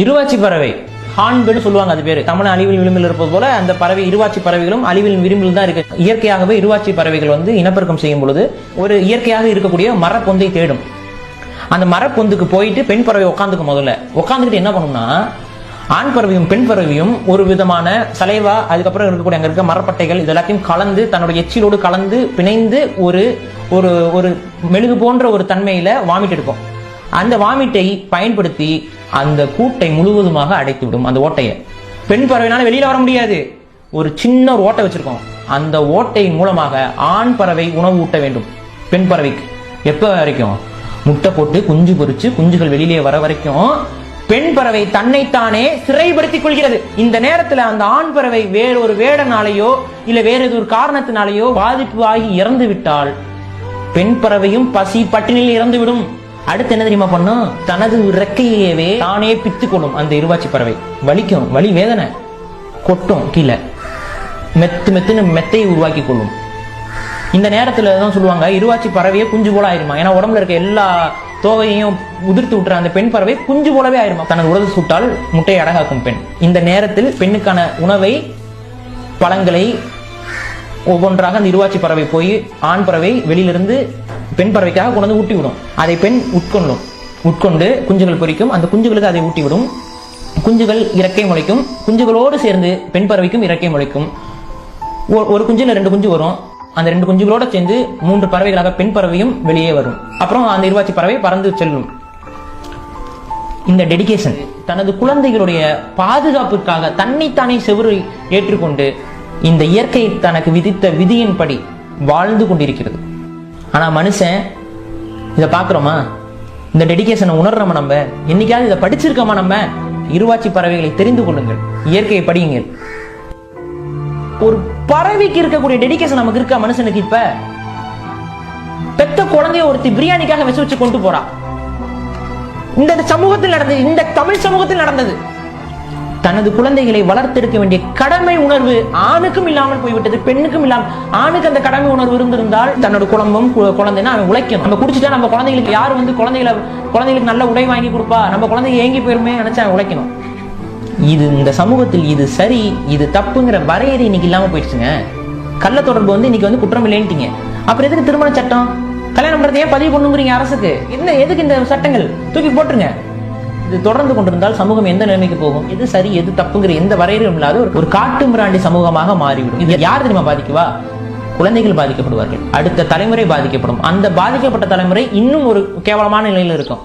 இருவாச்சி பறவை ஹார்ன்பேர்டு சொல்லுவாங்க, அது பேரு. தமிழ் அழிவில் விளிம்பில் இருப்பது போல அந்த பறவை இருவாச்சி பறவைகளும் அழிவில் விளிம்பில் தான் இருக்கு. இயற்கையாகவே இருவாச்சி பறவைகள் இனப்பெருக்கம் செய்யும் பொழுது ஒரு இயற்கையாக இருக்கக்கூடிய மரப்பொந்தை தேடும். அந்த மரப்பொந்துக்கு போயிட்டு பெண் பறவை உட்காந்துக்கும். முதல்ல உட்காந்துக்கிட்டு என்ன பண்ணும்னா, ஆண் பறவையும் பெண் பறவையும் ஒரு விதமான சலைவா, அதுக்கப்புறம் இருக்கக்கூடிய அங்க இருக்க மரப்பட்டைகள் இதெல்லாத்தையும் கலந்து தன்னுடைய எச்சிலோடு கலந்து பிணைந்து ஒரு ஒரு ஒரு மெழுகு போன்ற ஒரு தன்மையில வாமிட் எடுக்கும். அந்த வாமிட்டை பயன்படுத்தி அந்த கூட்டை முழுவதுமாக அடைத்து விடும். அந்த ஓட்டையை பெண் பறவைனால வெளியில வர முடியாது. ஒரு சின்ன ஒரு ஓட்டை வச்சிருக்கோம். அந்த ஓட்டையின் மூலமாக ஆண் பறவை உணவு ஊட்ட வேண்டும் பெண் பறவைக்கு. எப்ப வரைக்கும்? முட்டை போட்டு குஞ்சு பொறிச்சு குஞ்சுகள் வெளியிலே வர வரைக்கும் பெண் பறவை தன்னைத்தானே சிறைப்படுத்திக் கொள்கிறது. இந்த நேரத்துல அந்த ஆண் பறவை வேறொரு வேடனாலேயோ இல்ல வேற ஒரு காரணத்தினாலேயோ பாதிப்பு ஆகி இறந்து விட்டால் பெண் பறவையும் பசி பட்டினியில் இறந்துவிடும். அடுத்து என்ன தெரியுமா பண்ணும்? தனது இறக்கையவே தானே பித்துக் கொள்ளும். அந்த இருவாச்சி பறவை வலிக்கும், வலி வேதனை கொட்டும், கீழே மெத்துன்னு மெத்தையை உருவாக்கி கொள்ளும். இந்த நேரத்துல தான் சொல்லுவாங்க, இருவாச்சி பறவையே குஞ்சு போல ஆயிருமா. ஏன்னா உடம்புல இருக்க எல்லா தோகையும் உதிர்த்து விட்டுற அந்த பெண் பறவை குஞ்சு போலவே ஆயிருமா. தனது உடல் சுட்டால் முட்டையை அடகாக்கும் பெண். இந்த நேரத்தில் பெண்ணுக்கான உணவை, பழங்களை ஒவ்வொன்றாக அந்த இருவாச்சி பறவை போய் ஆண் பறவை வெளியிலிருந்து பெண் பறவைக்காக கொண்டு ஊட்டி விடும். அதை பெண் உட்கொண்டு குஞ்சுகள் பொரிக்கும். அந்த குஞ்சுகளுக்கு அதை ஊட்டி விடும். குஞ்சுகள் இறக்கை முளைக்கும். குஞ்சுகளோடு சேர்ந்து பெண் பறவைக்கும் இறக்கை முளைக்கும். ஒரு குஞ்சுல 2 குஞ்சு வரும். அந்த 2 குஞ்சுகளோட சேர்ந்து 3 பறவைகளாக பெண் பறவையும் வெளியே வரும். அப்புறம் அந்த இருவாச்சி பறவை பறந்து செல்லும். இந்த டெடிகேஷன் தனது குழந்தைகளுடைய பாதுகாப்பிற்காக தன்னைத்தானே செவுறு ஏற்றுக்கொண்டு இந்த இயற்கை தனக்கு விதித்த விதியின்படி வாழ்ந்து கொண்டிருக்கிறது. ஆனா மனுஷன் இதை பாக்குறோமா? இந்த டெடிகேஷனை உணர்றோமா? நம்ம என்னைக்காவது இதை படிச்சிருக்கோமா? நம்ம இருவாச்சி பறவைகளை தெரிந்து கொள்ளுங்கள், இயற்கையை படியுங்கள். ஒரு பறவைக்கு இருக்கக்கூடிய டெடிகேஷன் நமக்கு இருக்கா மனுஷனுக்கு? இப்ப பெத்த குழந்தைய ஒருத்தி பிரியாணிக்காக வச்சு கொண்டு போறா. இந்த சமூகத்தில் நடந்தது, இந்த தமிழ் சமூகத்தில் நடந்தது. தனது குழந்தைகளை வளர்த்தெடுக்க வேண்டிய கடமை உணர்வு ஆணுக்கும் இல்லாமல் போய்விட்டது, பெண்ணுக்கும் இல்லாமல். ஆணுக்கு அந்த கடமை உணர்வு இருந்திருந்தால் தன்னோட குடும்பம் குழந்தைன்னா அவன் உழைக்கணும். நம்ம குடிச்சிட்டா நம்ம குழந்தைகளுக்கு யார் குழந்தைகளுக்கு நல்ல உடை வாங்கி கொடுப்பா, நம்ம குழந்தைங்க ஏங்கி போயிருமே நினைச்சா அவன் உழைக்கணும். இது இந்த சமூகத்தில் இது சரி இது தப்புங்கிற வரையறை இன்னைக்கு இல்லாம போயிடுச்சுங்க. கள்ள தொடர்பு இன்னைக்கு குற்றம் இல்லைன்ட்டீங்க. அப்புறம் எதுக்கு திருமண சட்டம்? கல்யாணம் பண்றது ஏன் பதிவு பண்ணுங்கிறீங்க அரசுக்கு? என்ன எதுக்கு இந்த சட்டங்கள்? தூக்கி போட்டுருங்க. இது தொடர்ந்து கொண்டிருந்தால் சமூகம் எந்த நிலைமைக்கு போகும்? எது சரி எது தப்புங்கிற எந்த வரையறையும் இல்லாத ஒரு காட்டு மிராண்டி சமூகமாக மாறிவிடும். இது யார் தெரியுமா பாதிக்குவா? குழந்தைகள் பாதிக்கப்படுவார்கள், அடுத்த தலைமுறை பாதிக்கப்படும். அந்த பாதிக்கப்பட்ட தலைமுறை இன்னும் ஒரு கேவலமான நிலையில் இருக்கும்.